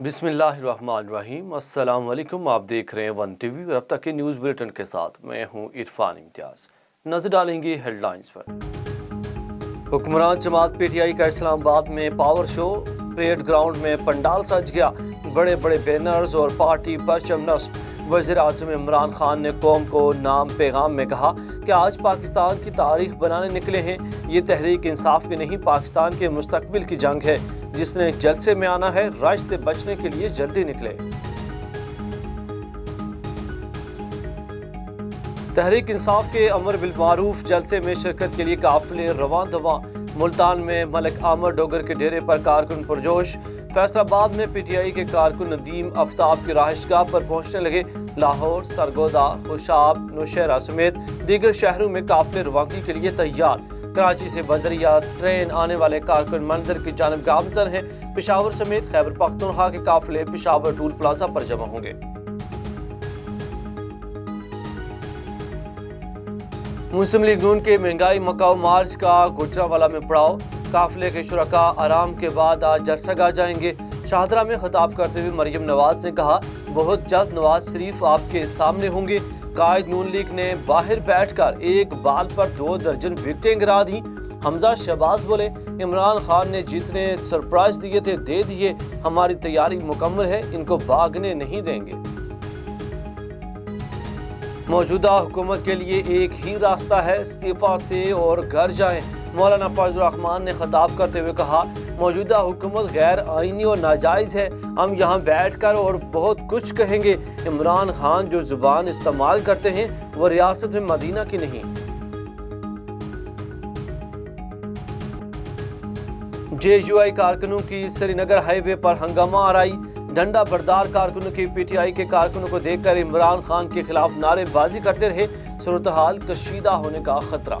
बिस्मिल्लाहिर्रहमानिर्रहीम। अस्सलाम वालेकुम। आप देख रहे हैं वन टीवी और अब तक के न्यूज़ बुलेटिन के साथ मैं हूं इरफान इम्तियाज़। नजर डालेंगे हेडलाइंस पर। हुक्मरान जमात पीटीआई का इस्लामाबाद में पावर शो, परेड ग्राउंड में पंडाल सज गया, बड़े बड़े बैनर्स और पार्टी परचम नस्ब। वज़ीर आज़म इमरान खान ने कौम को नाम पैगाम में कहा कि आज पाकिस्तान की तारीख बनाने निकले हैं। ये तहरीक इंसाफ की नहीं, पाकिस्तान के मुस्तकबिल की जंग है। जिसने जलसे में आना है, रश से बचने के लिए जल्दी निकले। तहरीक इंसाफ के अमर बिल मारूफ जलसे में शिरकत के लिए काफिले रवां दवां। मुल्तान में मलिक आमर डोगर के डेरे पर कारकुन पुरजोश। फैसलाबाद में पीटीआई के कारकुन नदीम आफ्ताब की रहायशगाह पर पहुंचने लगे। लाहौर, सरगोदा, खुशाब, नौशहरा समेत दीगर शहरों में काफिले रवानगी के लिए तैयार। कराची से बजरिया ट्रेन आने वाले कारकुन मंदिर की जानिब गामजन हैं। पेशावर समेत खैबर पख्तूनख्वा के काफिले पेशावर टूल प्लाजा पर जमा होंगे। मुस्लिम लीग नून के महंगाई मकाऊ मार्च का गुजरांवाला में पड़ाव। काफिले के शुरका आराम के बाद आज जरसगा जाएंगे। शाहदरा में खिताब करते हुए मरियम नवाज ने कहा, बहुत जल्द नवाज शरीफ आपके सामने होंगे। कायद नून लीग ने बाहर बैठकर एक बाल पर 2 दर्जन विकेटें गिरा दी। हमजा शहबाज बोले, इमरान खान ने जितने सरप्राइज दिए थे दे दिए, हमारी तैयारी मुकम्मल है, इनको भागने नहीं देंगे। मौजूदा हुकूमत के लिए एक ही रास्ता है, इस्तीफा से और घर जाएं। मौलाना फजल रहमान ने खिताब करते हुए कहा, मौजूदा हुकूमत गैर आईनी और नाजायज़ है। हम यहाँ बैठकर और बहुत कुछ कहेंगे। इमरान खान जो जुबान इस्तेमाल करते हैं वो रियासत में मदीना की नहीं। JUI कारकुनों की श्रीनगर हाईवे पर हंगामा आराई। डंडा बरदार कारकुनों की पीटीआई के कारकुनों को देखकर इमरान खान के खिलाफ नारेबाजी करते रहे। सूरत हाल कशीदा होने का खतरा।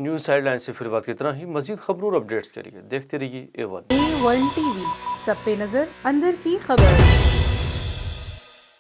न्यूज़ हेडलाइन से फिर बात कितना ही। मजीद खबरों और अपडेट्स के लिए देखते रहिए A1 टीवी, सब पे नजर, अंदर की खबर।